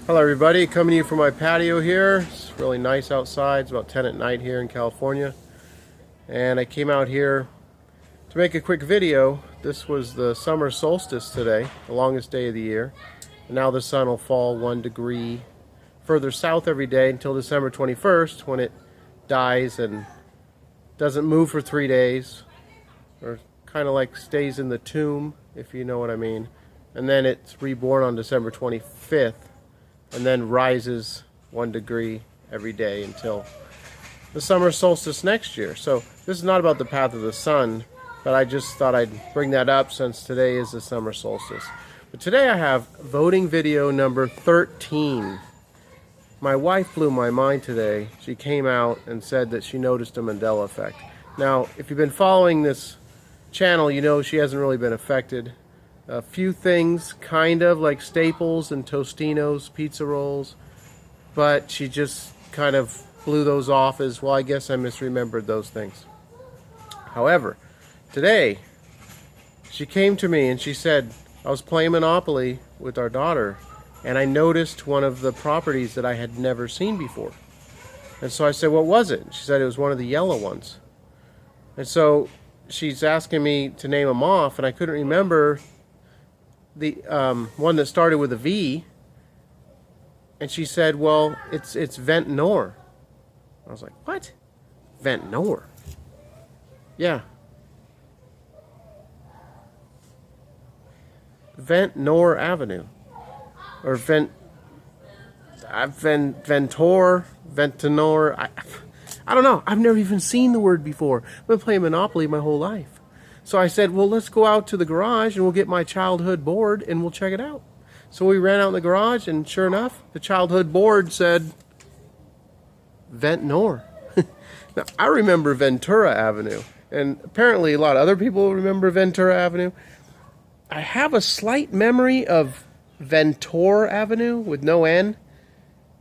Hello everybody, coming to you from my patio here. It's really nice outside. It's about 10 at night here in California. And I came out here to make a quick video. This was the summer solstice today, the longest day of the year. And now the sun will fall 1 degree further south every day until December 21st when it dies and doesn't move for 3 days. Or kind of like stays in the tomb, if you know what I mean. And then it's reborn on December 25th. And then rises 1 degree every day until the summer solstice next year. So this is not about the path of the sun, but I just thought I'd bring that up since today is the summer solstice. But today I have voting video number 13. My wife blew my mind today. She came out and said that she noticed a Mandela effect. Now, if you've been following this channel, you know she hasn't really been affected. A few things, kind of like Staples and Tostino's pizza rolls, but she just kind of blew those off as, well, I guess I misremembered those things. However, today, she came to me and she said, I was playing Monopoly with our daughter, and I noticed one of the properties that I had never seen before. And so I said, what was it? She said it was one of the yellow ones. And so she's asking me to name them off, and I couldn't remember the one that started with a V, and she said, well, it's Ventnor. I was like, what? Ventnor? Yeah. Ventnor Avenue. Or Ventur, I don't know. I've never even seen the word before. I've been playing Monopoly my whole life. So I said, well, let's go out to the garage and we'll get my childhood board and we'll check it out. So we ran out in the garage, and sure enough, the childhood board said Ventnor. Now, I remember Ventura Avenue, and apparently a lot of other people remember Ventura Avenue. I have a slight memory of Ventnor Avenue with no N,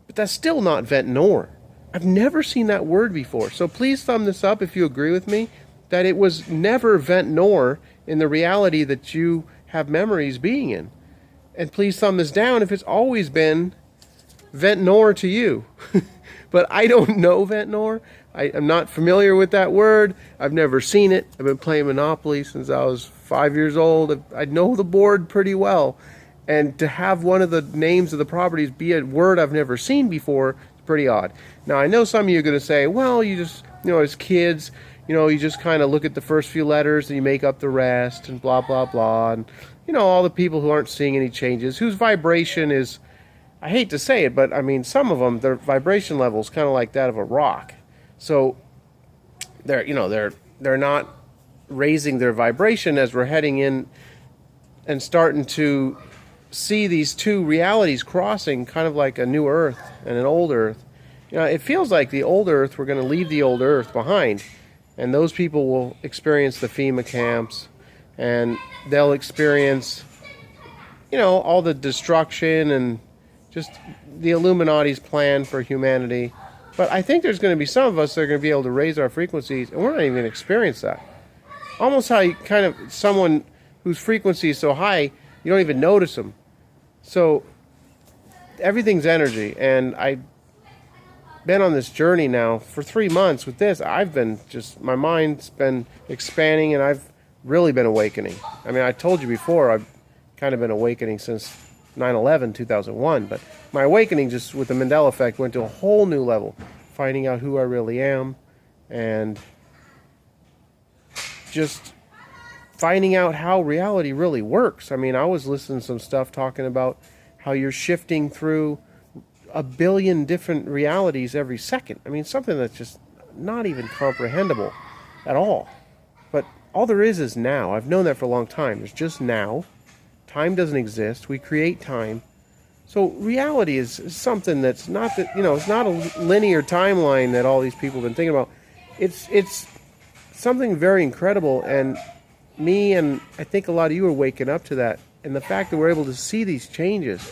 but that's still not Ventnor. I've never seen that word before. So please thumb this up if you agree with me that it was never Ventnor in the reality that you have memories being in. And please thumb this down if it's always been Ventnor to you. But I don't know Ventnor. I'm not familiar with that word. I've never seen it. I've been playing Monopoly since I was 5 years old. I know the board pretty well. And to have one of the names of the properties be a word I've never seen before is pretty odd. Now, I know some of you are going to say, well, you just, as kids, you just kind of look at the first few letters and you make up the rest and blah, blah, blah. And, all the people who aren't seeing any changes, whose vibration is, I hate to say it, but I mean, some of them, their vibration level is kind of like that of a rock. So they're not raising their vibration as we're heading in and starting to see these two realities crossing, kind of like a new earth and an old earth. It feels like the old earth, we're going to leave the old earth behind. And those people will experience the FEMA camps, and they'll experience, all the destruction and just the Illuminati's plan for humanity. But I think there's going to be some of us that are going to be able to raise our frequencies, and we're not even going to experience that. Almost how you kind of, someone whose frequency is so high, you don't even notice them. So everything's energy, and I've been on this journey now for 3 months with this. I've been my mind's been expanding, and I've really been awakening. I mean, I told you before, I've kind of been awakening since 9/11, 2001, but my awakening just with the Mandela effect went to a whole new level, finding out who I really am, and just finding out how reality really works. I mean, I was listening to some stuff talking about how you're shifting through a billion different realities every second. I mean, something that's just not even comprehensible at all. But all there is now. I've known that for a long time. There's just now. Time doesn't exist. We create time. So reality is something that's not that, it's not a linear timeline that all these people have been thinking about. It's something very incredible, and me and I think a lot of you are waking up to that. And the fact that we're able to see these changes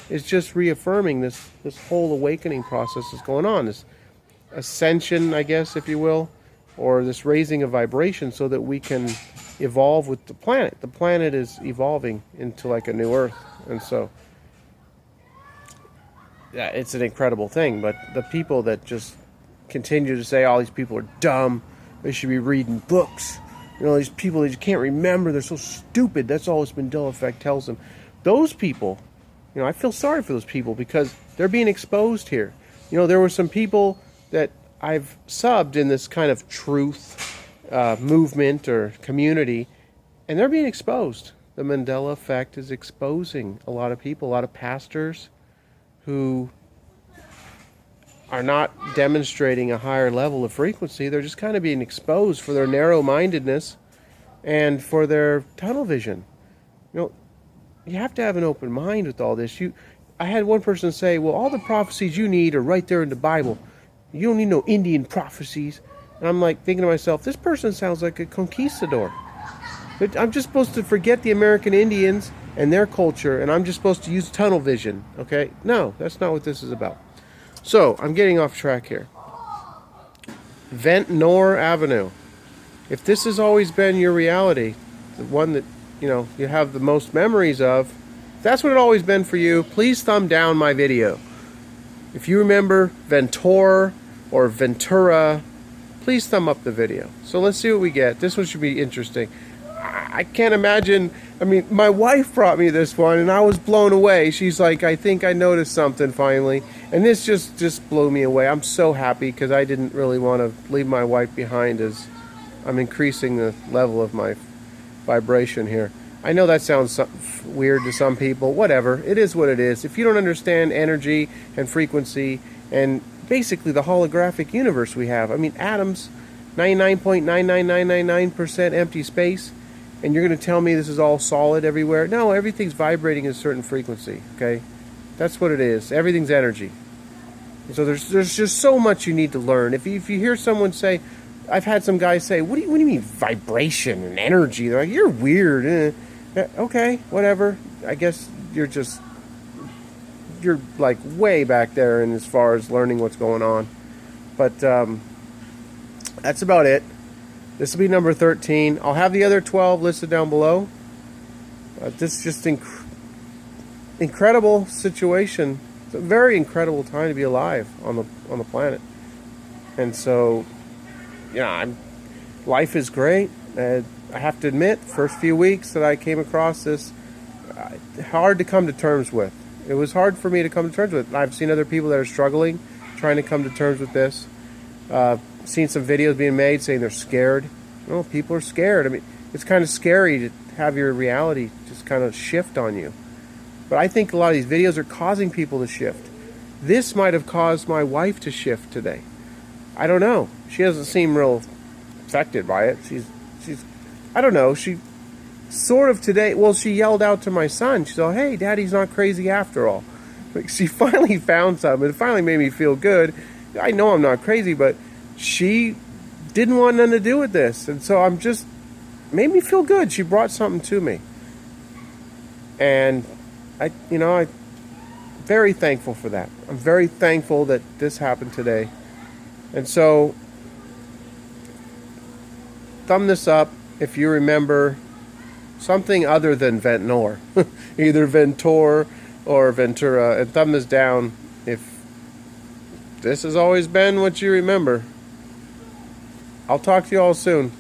is just reaffirming this whole awakening process that's going on, this ascension, I guess, if you will, or this raising of vibration so that we can evolve with the planet. The planet is evolving into like a new Earth. And so it's an incredible thing. But the people that just continue to say all these people are dumb, they should be reading books. You know, these people that you can't remember, they're so stupid. That's all this Mandela effect tells them. Those people, you know, I feel sorry for those people because they're being exposed here. You know, there were some people that I've subbed in this kind of truth movement or community, and they're being exposed. The Mandela effect is exposing a lot of people, a lot of pastors who are not demonstrating a higher level of frequency. They're just kind of being exposed for their narrow-mindedness and for their tunnel vision. You know, you have to have an open mind with all this. I had one person say, well, all the prophecies you need are right there in the Bible. You don't need no Indian prophecies. And I'm like thinking to myself, this person sounds like a conquistador. But I'm just supposed to forget the American Indians and their culture, and I'm just supposed to use tunnel vision, okay? No, that's not what this is about. So, I'm getting off track here. Ventnor Avenue. If this has always been your reality, the one that, you know, you have the most memories of, if that's what it's always been for you, please thumb down my video. If you remember Ventura or Ventura, please thumb up the video. So let's see what we get. This one should be interesting. I can't imagine. I mean, my wife brought me this one, and I was blown away. She's like, I think I noticed something finally. And this just blew me away. I'm so happy because I didn't really want to leave my wife behind as I'm increasing the level of my vibration here. I know that sounds weird to some people. Whatever. It is what it is. If you don't understand energy and frequency and basically the holographic universe we have. I mean, atoms, 99.99999% empty space. And you're going to tell me this is all solid everywhere? No, everything's vibrating at a certain frequency, okay? That's what it is. Everything's energy. So there's just so much you need to learn. If you hear someone say, I've had some guys say, what do you mean vibration and energy? They're like, you're weird. Okay, whatever. I guess you're like way back there in as far as learning what's going on. But that's about it. This will be number 13. I'll have the other 12 listed down below. This is just incredible situation. It's a very incredible time to be alive on the planet. And so, yeah, life is great. I have to admit, first few weeks that I came across this, hard to come to terms with. It was hard for me to come to terms with. I've seen other people that are struggling, trying to come to terms with this. Seen some videos being made saying they're scared. Well, people are scared. I mean, it's kind of scary to have your reality just kind of shift on you. But I think a lot of these videos are causing people to shift. This might have caused my wife to shift today. I don't know. She doesn't seem real affected by it. She's I don't know. She sort of today, well, she yelled out to my son. She said, hey, Daddy's not crazy after all. Like, she finally found something. It finally made me feel good. I know I'm not crazy, but she didn't want nothing to do with this. And so made me feel good. She brought something to me. And I'm very thankful for that. I'm very thankful that this happened today. And so, thumb this up if you remember something other than Ventnor. Either Ventura or Ventura. And thumb this down if this has always been what you remember. I'll talk to you all soon.